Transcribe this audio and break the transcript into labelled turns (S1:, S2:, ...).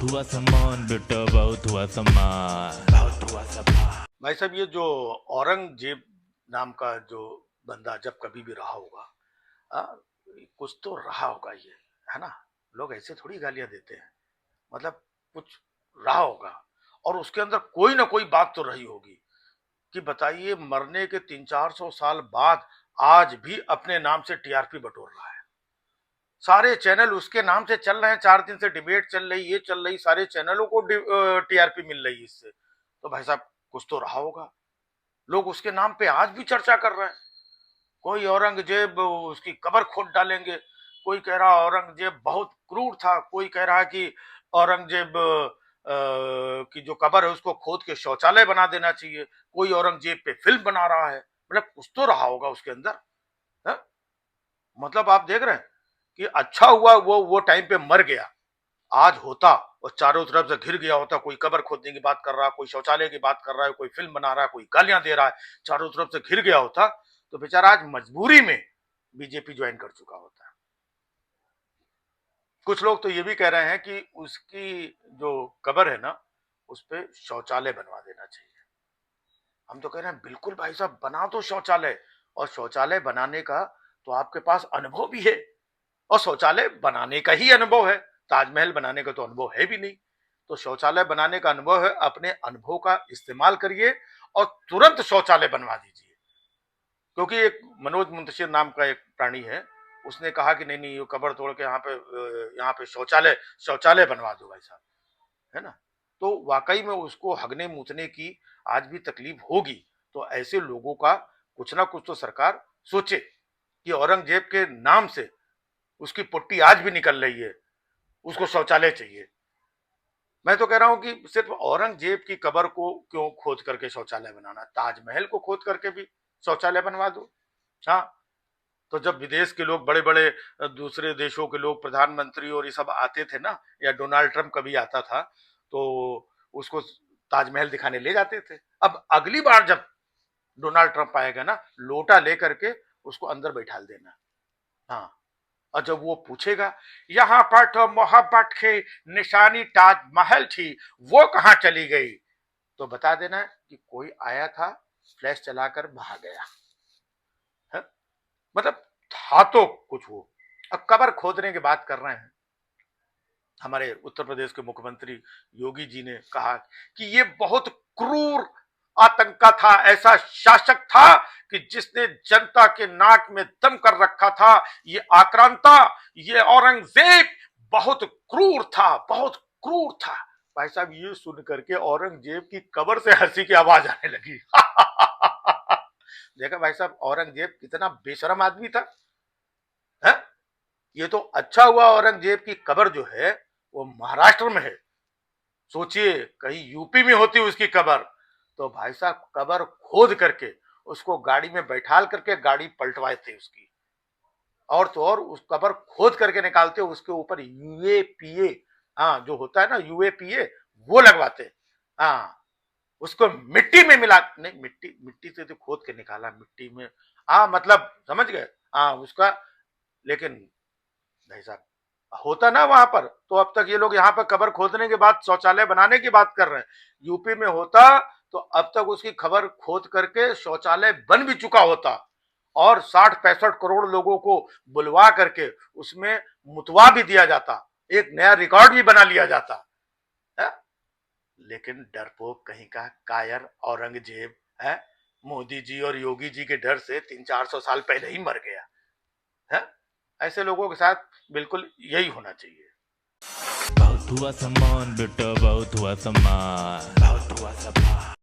S1: बहुत हुआ सम्मान बेटा, बहुत हुआ सम्मान, बहुत हुआ सम्मान।
S2: भाई साहब, ये जो औरंगजेब नाम का जो बंदा जब कभी भी रहा होगा, आ, कुछ तो रहा होगा ये, है ना। लोग ऐसे थोड़ी गालियां देते हैं, मतलब कुछ रहा होगा और उसके अंदर कोई ना कोई बात तो रही होगी कि बताइए, मरने के 300-400 साल बाद आज भी अपने नाम से टीआरपी बटोर रहा है। सारे चैनल उसके नाम से चल रहे हैं, 4 दिन से डिबेट चल रही, ये चल रही, सारे चैनलों को टीआरपी मिल रही है इससे। तो भाई साहब, कुछ तो रहा होगा। लोग उसके नाम पे आज भी चर्चा कर रहे हैं। कोई औरंगजेब उसकी कब्र खोद डालेंगे, कोई कह रहा औरंगजेब बहुत क्रूर था, कोई कह रहा है कि औरंगजेब की जो कब्र है उसको खोद के शौचालय बना देना चाहिए, कोई औरंगजेब पे फिल्म बना रहा है। मतलब कुछ तो रहा होगा उसके अंदर, है? मतलब आप देख रहे हैं कि अच्छा हुआ वो टाइम पे मर गया। आज होता और चारों तरफ से घिर गया होता, कोई कब्र खोदने की बात कर रहा है, कोई शौचालय की बात कर रहा है, कोई फिल्म बना रहा है, कोई गालियां दे रहा है, चारों तरफ से घिर गया होता, तो बेचारा आज मजबूरी में बीजेपी ज्वाइन कर चुका होता है। कुछ लोग तो ये भी कह रहे हैं कि उसकी जो कब्र है ना, उस पे शौचालय बनवा देना चाहिए। हम तो कह रहे हैं बिल्कुल भाई साहब, बना दो शौचालय। और शौचालय बनाने का तो आपके पास अनुभव भी है, और शौचालय बनाने का ही अनुभव है, ताजमहल बनाने का तो अनुभव है भी नहीं। तो शौचालय बनाने का अनुभव है, अपने अनुभव का इस्तेमाल करिए और तुरंत शौचालय बनवा दीजिए। क्योंकि एक मनोज मुंतशिर नाम का एक प्राणी है, उसने कहा कि नहीं नहीं, ये कब्र तोड़ के यहाँ पे शौचालय शौचालय बनवा दो भाई साहब, है ना। तो वाकई में उसको हगने मूतने की आज भी तकलीफ होगी। तो ऐसे लोगों का कुछ ना कुछ तो सरकार सोचे कि औरंगजेब के नाम से उसकी पुट्टी आज भी निकल रही है, उसको शौचालय चाहिए। मैं तो कह रहा हूं कि सिर्फ औरंगजेब की कब्र को क्यों खोद करके शौचालय बनाना, ताजमहल को खोद करके भी शौचालय बनवा दो। हाँ, तो जब विदेश के लोग, बड़े बड़े दूसरे देशों के लोग, प्रधानमंत्री और ये सब आते थे ना, या डोनाल्ड ट्रंप कभी आता था, तो उसको ताजमहल दिखाने ले जाते थे। अब अगली बार जब डोनाल्ड ट्रंप आएगा ना, लोटा लेकर के उसको अंदर बैठा देना। हाँ, और जब वो पूछेगा यहां पर तो मोहब्बत की निशानी ताजमहल थी, वो कहां चली गई, तो बता देना कि कोई आया था, फ्लैश चलाकर भाग गया है। मतलब था तो कुछ वो। अब कब्र खोदने की बात कर रहे हैं। हमारे उत्तर प्रदेश के मुख्यमंत्री योगी जी ने कहा कि ये बहुत क्रूर आतंका था, ऐसा शासक था कि जिसने जनता के नाक में दम कर रखा था। ये आक्रांता, ये औरंगजेब बहुत क्रूर था, बहुत क्रूर था। भाई साहब, ये सुन करके औरंगजेब की कब्र से हंसी की आवाज आने लगी। देखा भाई साहब, औरंगजेब कितना बेशरम आदमी था, है? ये तो अच्छा हुआ औरंगजेब की कब्र जो है वो महाराष्ट्र में है। सोचिए, कहीं यूपी में होती उसकी कब्र, तो भाई साहब कब्र खोद करके उसको गाड़ी में बैठाल करके गाड़ी पलटवाए थे उसकी। और तो और उस कब्र खोद करके निकालते, उसके ऊपर यूएपीए, हाँ जो होता है ना यूएपीए, वो लगवाते। हाँ, उसको मिट्टी में मिला, नहीं मिट्टी मिट्टी से तो खोद के निकाला, मिट्टी में, हाँ मतलब समझ गए। हाँ उसका, लेकिन भाई साहब होता ना वहां पर, तो अब तक ये लोग यहाँ पर कब्र खोदने के बाद शौचालय बनाने की बात कर रहे हैं। यूपी में होता तो अब तक उसकी खबर खोद करके शौचालय बन भी चुका होता, और 60-65 करोड़ लोगों को बुलवा करके उसमें मुतवा भी दिया जाता, एक नया रिकॉर्ड भी बना लिया जाता है। लेकिन डरपोक कहीं का कायर औरंगजेब है, मोदी जी और योगी जी के डर से 300-400 साल पहले ही मर गया है। ऐसे लोगों के साथ बिल्कुल यही होना चाहिए।
S1: बहुत हुआ सम्मान बेटा, बहुत हुआ सम्मान, बहुत हुआ सम्मान।